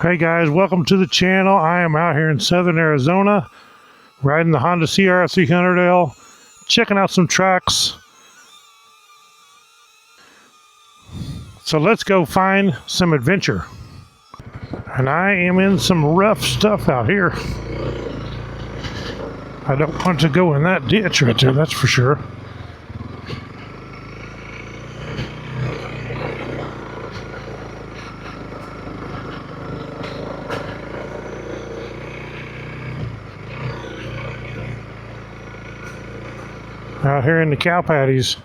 Hey guys, welcome to the channel. I am out here in southern Arizona riding the Honda CRF 300L, checking out some tracks. So let's go find some adventure. And I am in some rough stuff out here. I don't want to go in that ditch right there, that's for sure. Out here in the cow patties.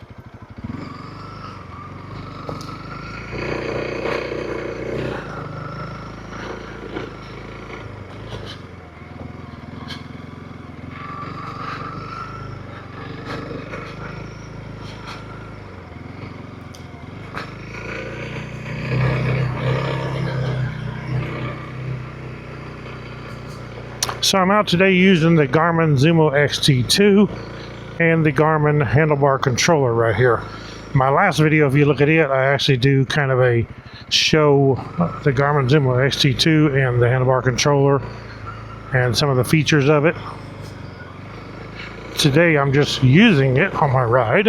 So I'm out today using the Garmin Zumo XT2 and the Garmin handlebar controller right here. My last video, if you look at it, I actually do kind of a show the Garmin Zumo XT2 and the handlebar controller and some of the features of it. Today I'm just using it on my ride.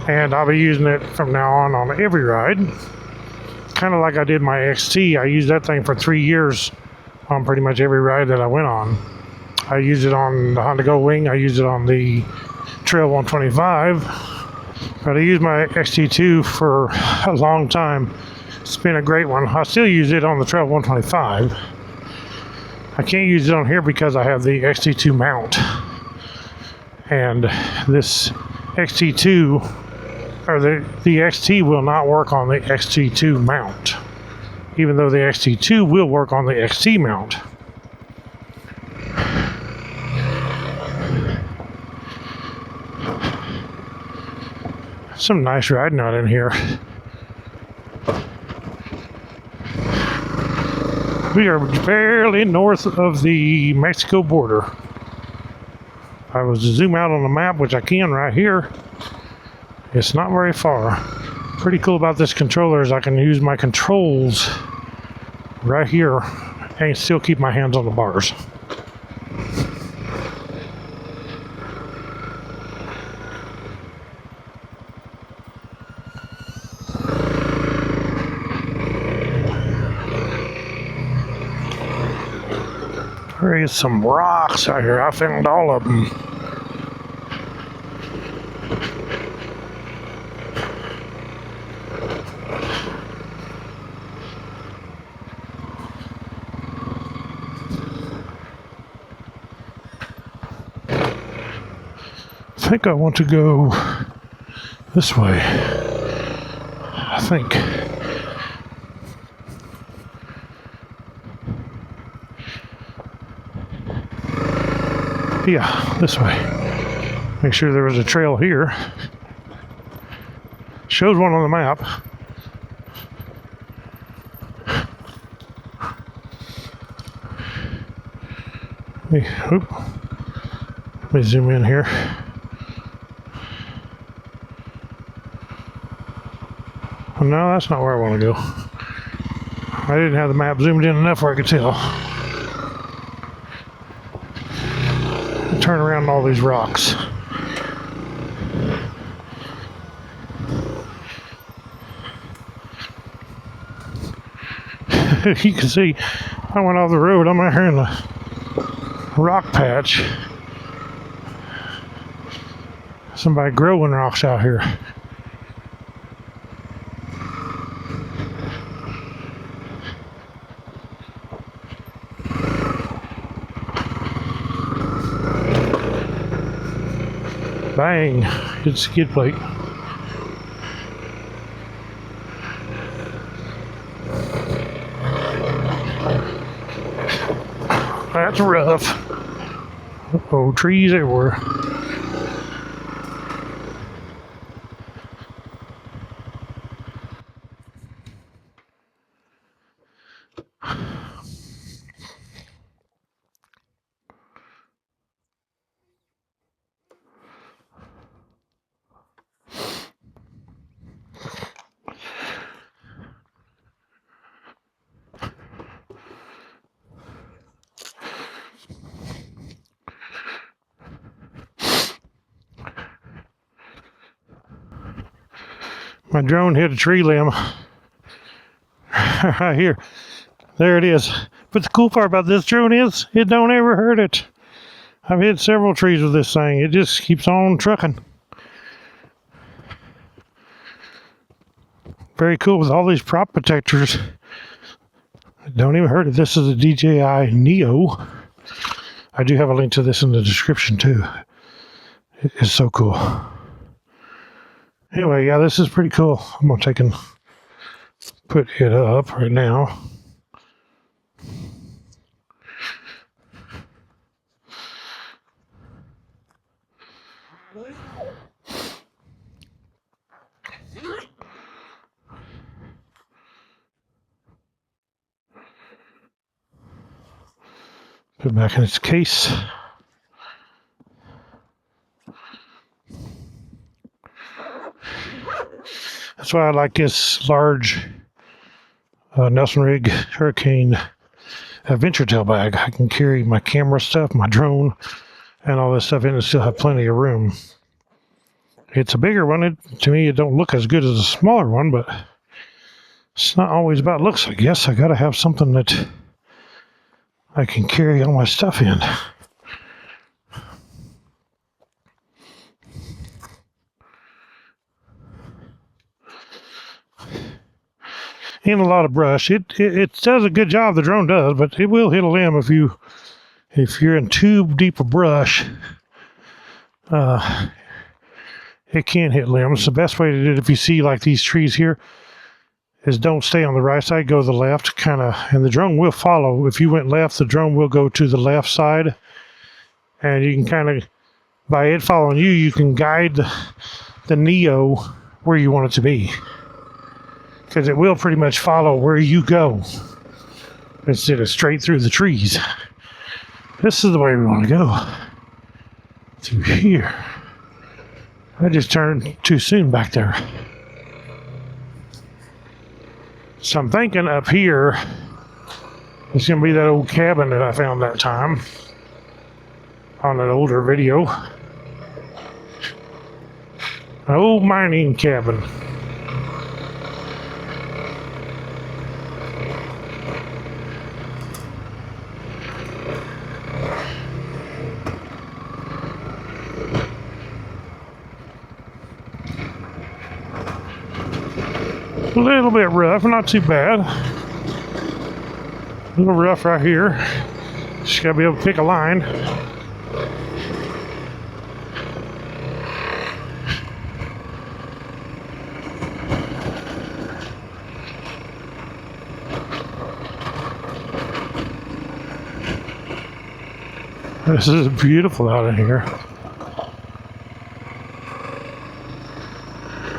And I'll be using it from now on every ride. Kind of like I did my XT. I used that thing for 3 years on pretty much every ride that I went on. I used it on the Honda Go Wing. I used it on the Trail 125. But I used my XT2 for a long time. It's been a great one. I still use it on the Trail 125. I can't use it on here because I have the XT2 mount. And this XT2 or the XT will not work on the XT2 mount, even though the XT2 will work on the XT mount. Some nice riding out in here. We are barely north of the Mexico border. If I was to zoom out on the map, which I can right here, it's not very far. Pretty cool about this controller is I can use my controls right here and still keep my hands on the bars. There is some rocks out here. I found all of them. I think I want to go this way. I think. Yeah, this way. Make sure there was a trail here. Shows one on the map. Let me zoom in here. No, that's not where I want to go. I didn't have the map zoomed in enough where I could tell. Turn around all these rocks. You can see I went off the road. I'm out here in the rock patch. Somebody growing rocks out here. Bang, hit skid plate. That's rough. Oh, trees everywhere. My drone hit a tree limb right here. There it is. But the cool part about this drone is it don't ever hurt it. I've hit several trees with this thing. It just keeps on trucking. Very cool with all these prop protectors. Don't even hurt it. This is a DJI Neo. I do have a link to this in the description too. It is so cool. Anyway, yeah, this is pretty cool. I'm going to take and put it up right now. Put it back in its case. That's why I like this large Nelson Rigg Hurricane adventure tail bag. I can carry my camera stuff, my drone, and all this stuff in and still have plenty of room. It's a bigger one. To me, it don't look as good as a smaller one, but it's not always about looks, I guess. I gotta have something that I can carry all my stuff in. In a lot of brush. It does a good job, the drone does, but it will hit a limb if you're in too deep a brush. It can hit limbs. The best way to do it, if you see like these trees here, is don't stay on the right side, go to the left, and the drone will follow. If you went left, the drone will go to the left side, and you can kind of, by it following you, you can guide the Neo where you want it to be. Because it will pretty much follow where you go instead of straight through the trees. This is the way we want to go. Through here. I just turned too soon back there. So I'm thinking up here it's going to be that old cabin that I found that time on an older video. An old mining cabin. A little bit rough, not too bad. A little rough right here. Just gotta be able to pick a line. This is beautiful out of here.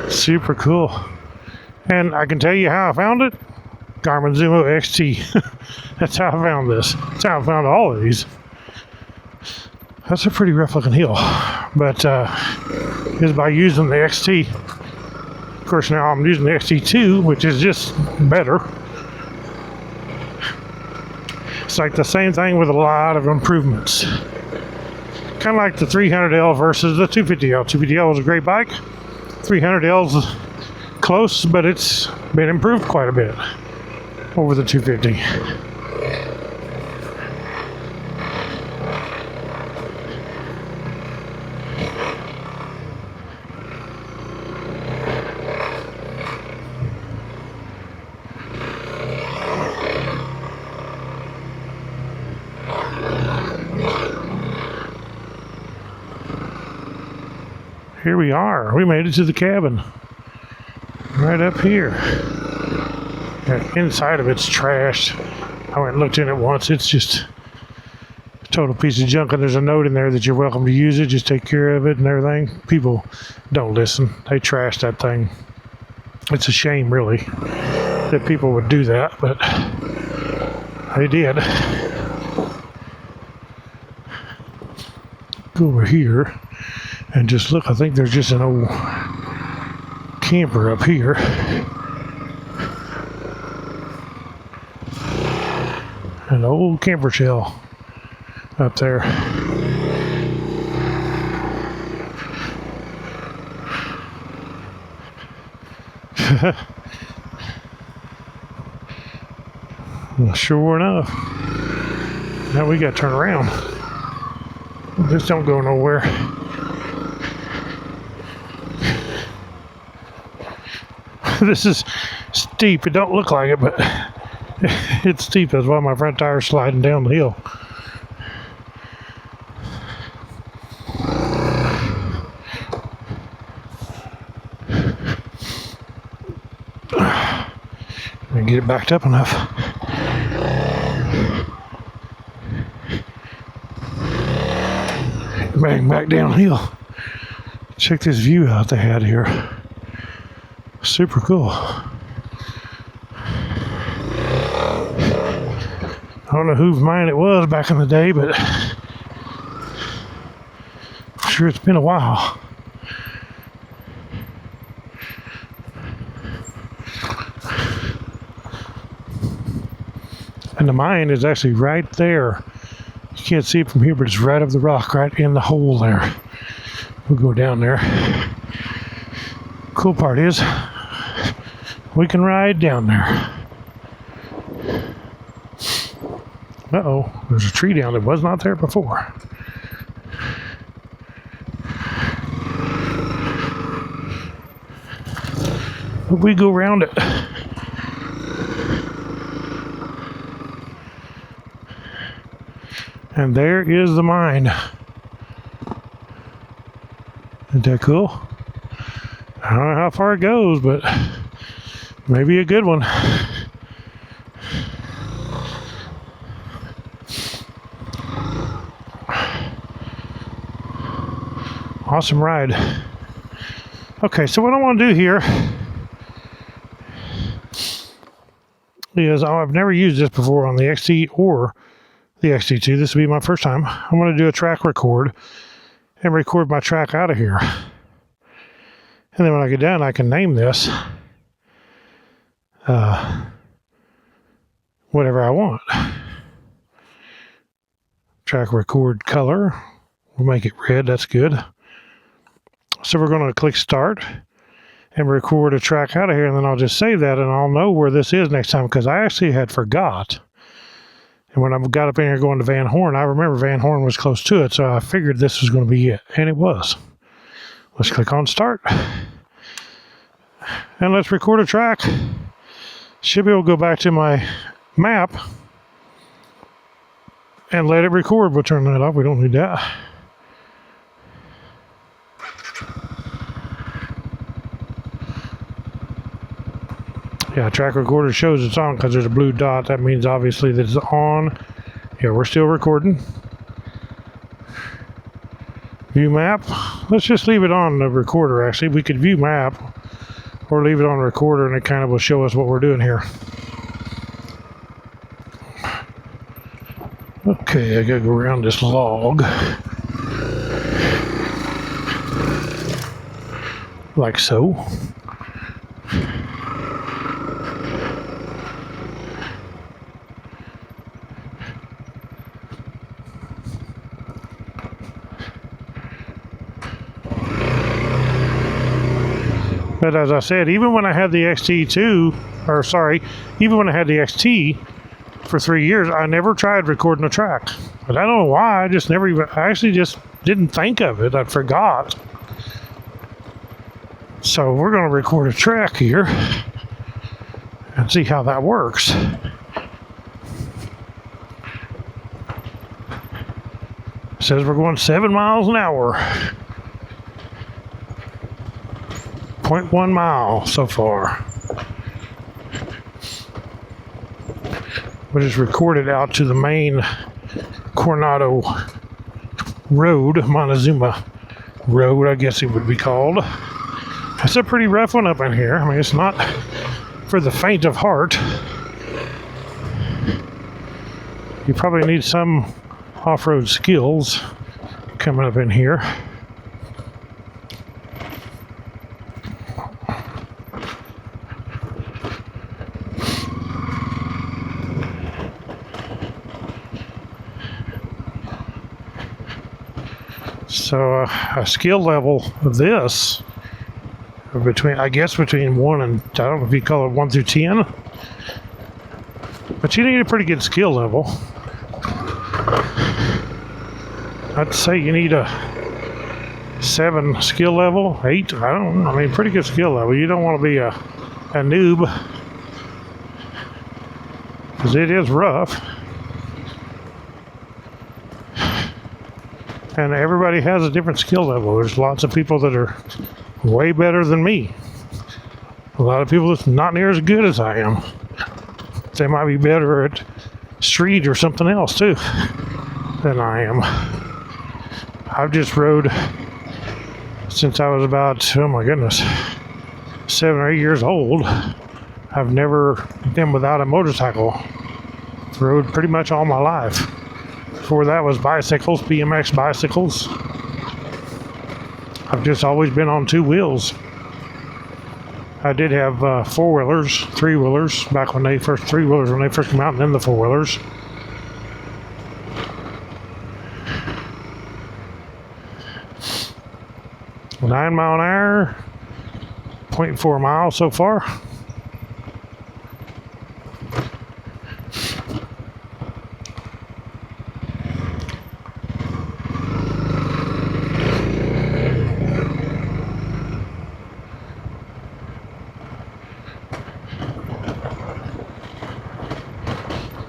Super cool. And I can tell you how I found it. Garmin Zumo XT. That's how I found this. That's how I found all of these. That's a pretty rough looking hill. But is by using the XT. Of course now I'm using the XT2, which is just better. It's like the same thing with a lot of improvements. Kind of like the 300L versus the 250L. 250L was a great bike. 300L's close, but it's been improved quite a bit over the 250. Here we are. We made it to the cabin. Right up here. And inside of it's trashed. I went and looked in it once. It's just a total piece of junk, and there's a note in there that you're welcome to use it. Just take care of it and everything. People don't listen. They trash that thing. It's a shame, really, that people would do that, but they did. Go over here and just look. I think there's just an old camper up here. An old camper shell up there. Well, sure enough. Now we got to turn around. Just don't go nowhere. This is steep. It don't look like it, but it's steep. That's why my front tire's sliding down the hill. And get it backed up enough. Bang back downhill. Check this view out they had here. Super cool. I don't know whose mine it was back in the day, but I'm sure it's been a while. And the mine is actually right there. You can't see it from here, but it's right up the rock, right in the hole there. We'll go down there. Cool part is, we can ride down there. Uh-oh, there's a tree down that was not there before. But we go around it. And there is the mine. Isn't that cool? I don't know how far it goes, but maybe a good one. Awesome ride. Okay, so what I want to do here is, I've never used this before on the XT or the XT2. This will be my first time. I'm going to do a track record and record my track out of here. And then when I get done, I can name this whatever I want. Track record color. We'll make it red. That's good. So we're going to click start and record a track out of here, and then I'll just save that, and I'll know where this is next time, because I actually had forgot. And when I got up in here going to Van Horn, I remember Van Horn was close to it, so I figured this was going to be it. And it was. Let's click on start. And let's record a track. Should be able to go back to my map and let it record. We'll turn that off. We don't need that. Yeah, track recorder shows it's on because there's a blue dot. That means obviously that it's on. Yeah, we're still recording. View map. Let's just leave it on the recorder, actually. We could view map or leave it on recorder, and it kind of will show us what we're doing here. Okay, I gotta go around this log. Like so. But as I said, even when I had the XT2, or sorry, even when I had the XT for 3 years, I never tried recording a track. But I don't know why, I actually just didn't think of it. I forgot. So we're going to record a track here and see how that works. It says we're going 7 miles an hour. 0.1 mile so far. We just recorded out to the main Coronado Road, Montezuma Road, I guess it would be called. It's a pretty rough one up in here. I mean, it's not for the faint of heart. You probably need some off-road skills coming up in here. So a skill level of this between, I guess, between 1 and, I don't know if you call it 1 through 10. But you need a pretty good skill level. I'd say you need a 7 skill level, 8, I don't know. I mean, pretty good skill level. You don't want to be a noob, because it is rough. And everybody has a different skill level. There's lots of people that are way better than me. A lot of people that's not near as good as I am. They might be better at street or something else too than I am. I've just rode since I was about, oh my goodness, 7 or 8 years old. I've never been without a motorcycle. Rode pretty much all my life. Before that was bicycles, BMX bicycles. I've just always been on 2 wheels. I did have 4-wheelers, 3-wheelers back when they first, 3-wheelers when they first came out, and then the 4-wheelers. Nine mile an hour, 0.4 miles so far.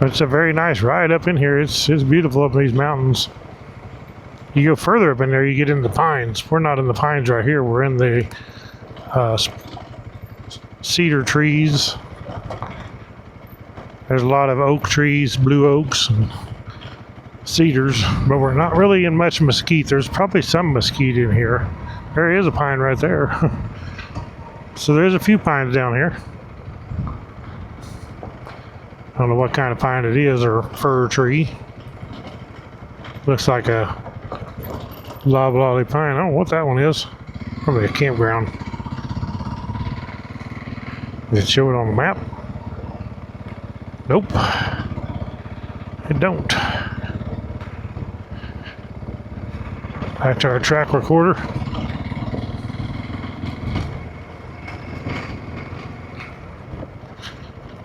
It's a very nice ride up in here. It's beautiful up in these mountains. You go further up in there, you get in the pines. We're not in the pines right here. We're in the cedar trees. There's a lot of oak trees, blue oaks, and cedars, but we're not really in much mesquite. There's probably some mesquite in here. There is a pine right there. So there's a few pines down here. I don't know what kind of pine it is, or fir tree. Looks like a loblolly pine. I don't know what that one is. Probably a campground. Does it show it on the map? Nope. It don't. Back to our track recorder.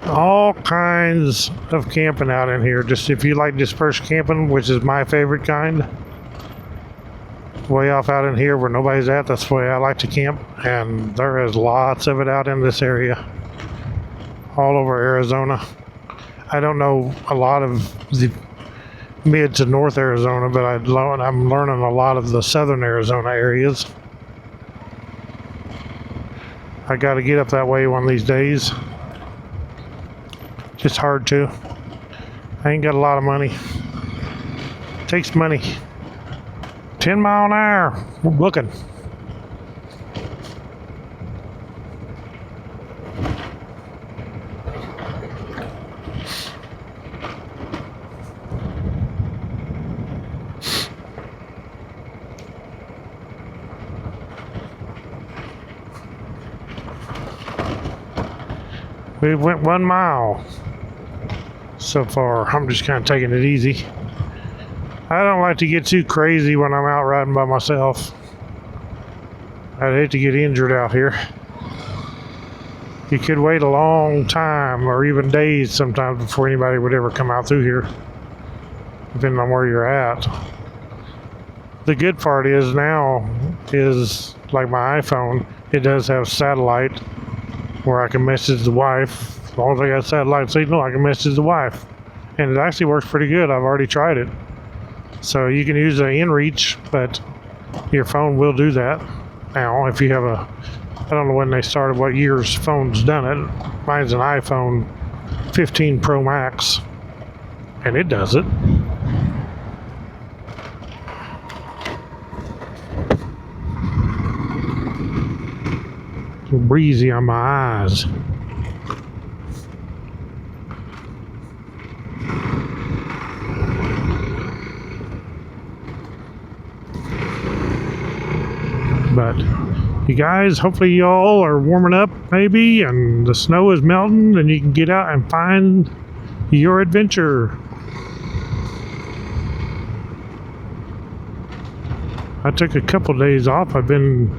All kinds of camping out in here. Just if you like dispersed camping, which is my favorite kind, way off out in here where nobody's at, that's the way I like to camp. And there is lots of it out in this area, all over Arizona. I don't know a lot of the mid to north Arizona, but I'm learning a lot of the southern Arizona areas. I got to get up that way one of these days. Just hard to. I ain't got a lot of money. Takes money. 10 mile an hour. We're booking. We went 1 mile so far. I'm just kind of taking it easy. I don't like to get too crazy when I'm out riding by myself. I'd hate to get injured out here. You could wait a long time, or even days sometimes, before anybody would ever come out through here, depending on where you're at. The good part is now is, like my iPhone, it does have satellite where I can message the wife. As long as I got satellite signal, I can message the wife. And it actually works pretty good. I've already tried it. So you can use the inReach, but your phone will do that now. If you have a, I don't know when they started, what year's phone's done it. Mine's an iPhone 15 Pro Max, and it does it. Breezy on my eyes. But you guys, hopefully y'all are warming up maybe, and the snow is melting, and you can get out and find your adventure. I took a couple days off. I've been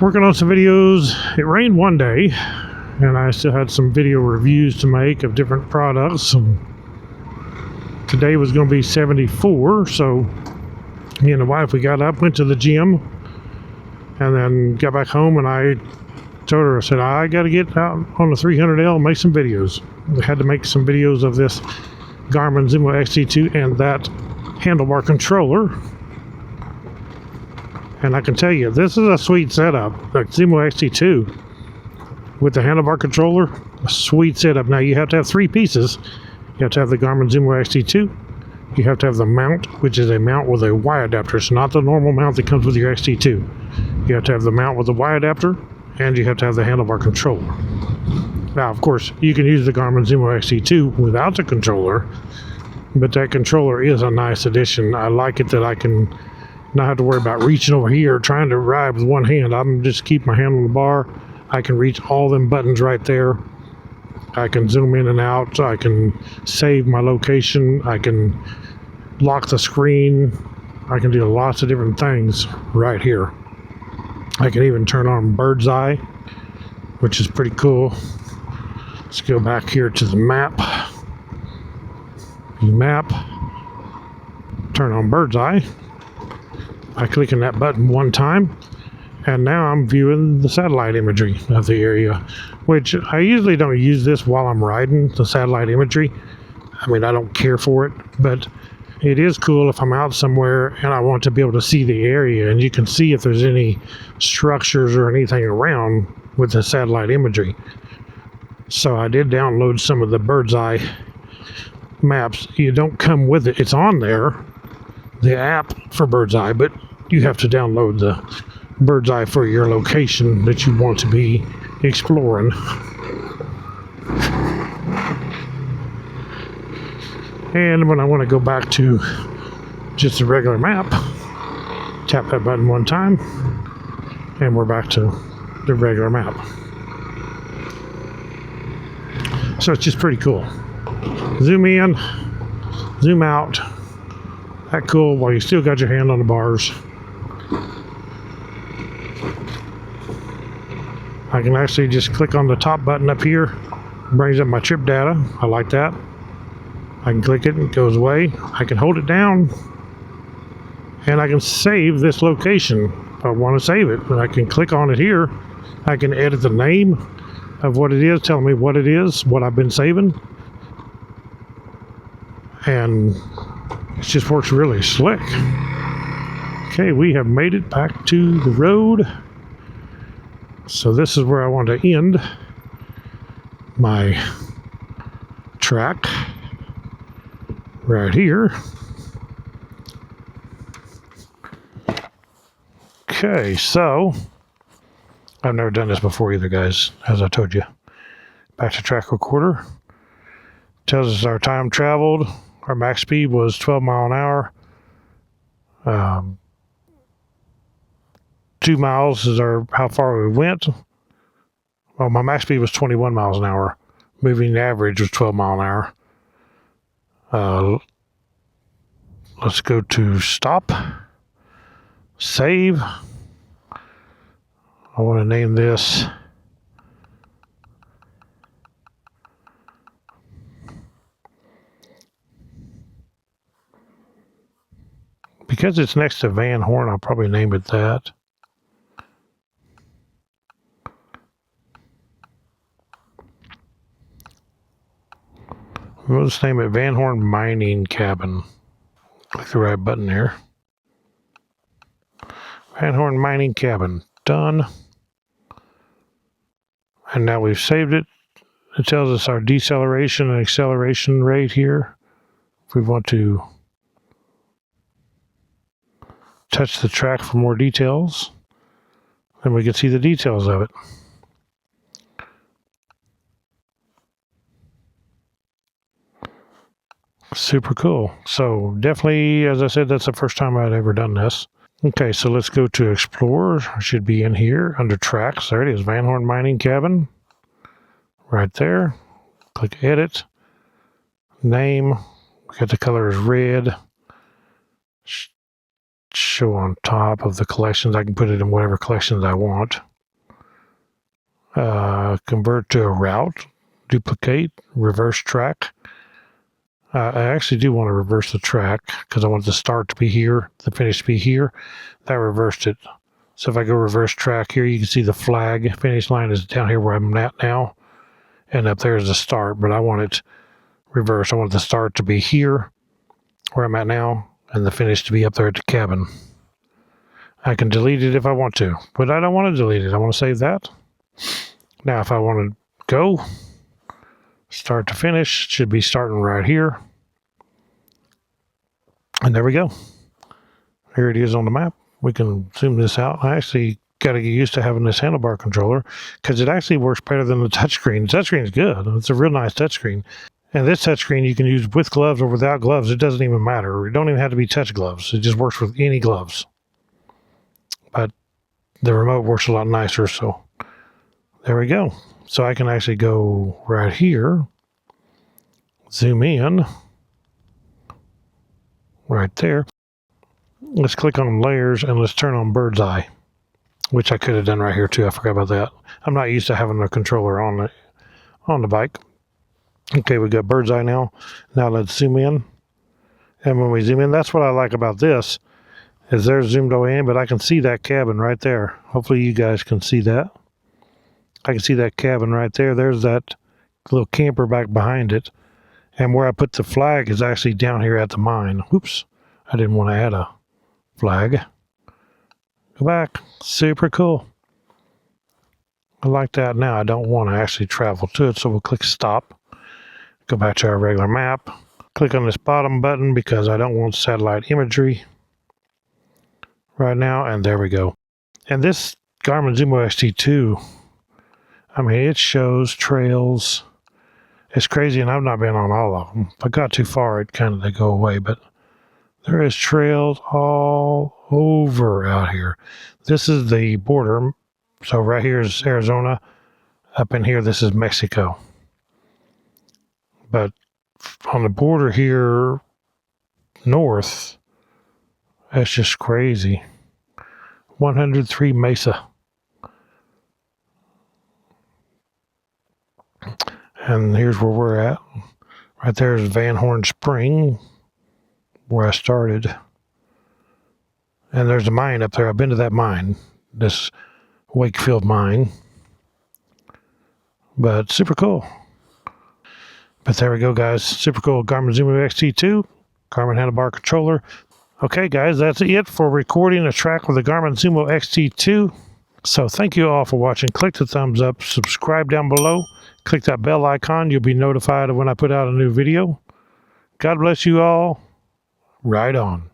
Working on some videos. It rained one day, and I still had some video reviews to make of different products. And today was going to be 74, so me and the wife, we got up, went to the gym, and then got back home, and I told her, I said, I got to get out on the 300L and make some videos. We had to make some videos of this Garmin Zumo XT2 and that handlebar controller. And I can tell you, this is a sweet setup. The Zumo XT2 with the handlebar controller, a sweet setup. Now you have to have three pieces. You have to have the Garmin Zumo XT2. You have to have the mount, which is a mount with a Y adapter. It's not the normal mount that comes with your XT2. You have to have the mount with the Y adapter, and you have to have the handlebar controller. Now, of course, you can use the Garmin Zumo XT2 without the controller, but that controller is a nice addition. I like it that I can not have to worry about reaching over here trying to ride with one hand. I'm just keep my hand on the bar. I can reach all them buttons right there. I can zoom in and out. I can save my location. I can lock the screen. I can do lots of different things right here. I can even turn on bird's eye, which is pretty cool. Let's go back here to the map. View map. Turn on bird's eye by clicking that button one time, and now I'm viewing the satellite imagery of the area, which I usually don't use this while I'm riding, the satellite imagery. I mean, I don't care for it, but it is cool if I'm out somewhere and I want to be able to see the area, and you can see if there's any structures or anything around with the satellite imagery. So I did download some of the bird's eye maps. You don't come with it. It's on there, the app for bird's eye, but you have to download the bird's eye for your location that you want to be exploring. And when I want to go back to just a regular map, tap that button one time, and we're back to the regular map. So it's just pretty cool. Zoom in, zoom out. That cool while you still got your hand on the bars. I can actually just click on the top button up here. It brings up my trip data. I like that. I can click it and it goes away. I can hold it down and I can save this location if I want to save it. And I can click on it here. I can edit the name of what it is, telling me what it is, what I've been saving. And it just works really slick. Okay, we have made it back to the road. So this is where I want to end my track right here. Okay, so I've never done this before either, guys, as I told you. Back to track recorder. Tells us our time traveled. Our max speed was 12 miles an hour. 2 miles is how far we went. Well, my max speed was 21 miles an hour. Moving average was 12 miles an hour. Let's go to stop. Save. I want to name this because it's next to Van Horn, I'll probably name it that. Let's name it Van Horn Mining Cabin. Click the right button here. Van Horn Mining Cabin. Done. And now we've saved it. It tells us our deceleration and acceleration rate here. If we want to touch the track for more details, then we can see the details of it. Super cool. So definitely, as I said, that's the first time I'd ever done this. Okay, so let's go to Explore. It should be in here under Tracks. There it is, Van Horn Mining Cabin. Right there. Click Edit. Name. We got the color is red. show on top of the collections. I can put it in whatever collections I want. Convert to a route, duplicate, reverse track. I actually do want to reverse the track because I want the start to be here, the finish to be here. That reversed it. So if I go reverse track here, you can see the flag finish line is down here where I'm at now. And up there is the start, but I want it reverse. I want the start to be here where I'm at now and the finish to be up there at the cabin. I can delete it if I want to, but I don't want to delete it. I want to save that. Now if I want to go, start to finish, it should be starting right here. And there we go. Here it is on the map. We can zoom this out. I actually got to get used to having this handlebar controller because it actually works better than the touchscreen. The touchscreen is good. It's a real nice touchscreen. And this touchscreen you can use with gloves or without gloves. It doesn't even matter. It don't even have to be touch gloves. It just works with any gloves. But the remote works a lot nicer. So there we go. So I can actually go right here, zoom in, right there. Let's click on layers and let's turn on bird's eye, which I could have done right here too. I forgot about that. I'm not used to having a controller on the bike. Okay, we got bird's eye now. Now let's zoom in. And when we zoom in, that's what I like about this, is there's zoomed away in, but I can see that cabin right there. Hopefully you guys can see that. I can see that cabin right there. There's that little camper back behind it. And where I put the flag is actually down here at the mine. Oops, I didn't want to add a flag. Go back. Super cool. I like that. Now I don't want to actually travel to it, so we'll click stop. Go back to our regular map. Click on this bottom button because I don't want satellite imagery right now, and there we go. And this Garmin Zumo XT2, I mean, it shows trails. It's crazy, and I've not been on all of them. If I got too far, they go away, but there is trails all over out here. This is the border. So right here is Arizona. Up in here, this is Mexico. But on the border here, north, that's just crazy. 103 Mesa. And here's where we're at. Right there is Van Horn Spring, where I started. And there's a mine up there. I've been to that mine, this Wakefield mine. But super cool. But there we go, guys. Super cool Garmin Zumo XT2, Garmin handlebar controller. Okay, guys, that's it for recording a track with the Garmin Zumo XT2. So thank you all for watching. Click the thumbs up, subscribe down below, click that bell icon. You'll be notified of when I put out a new video. God bless you all. Ride on.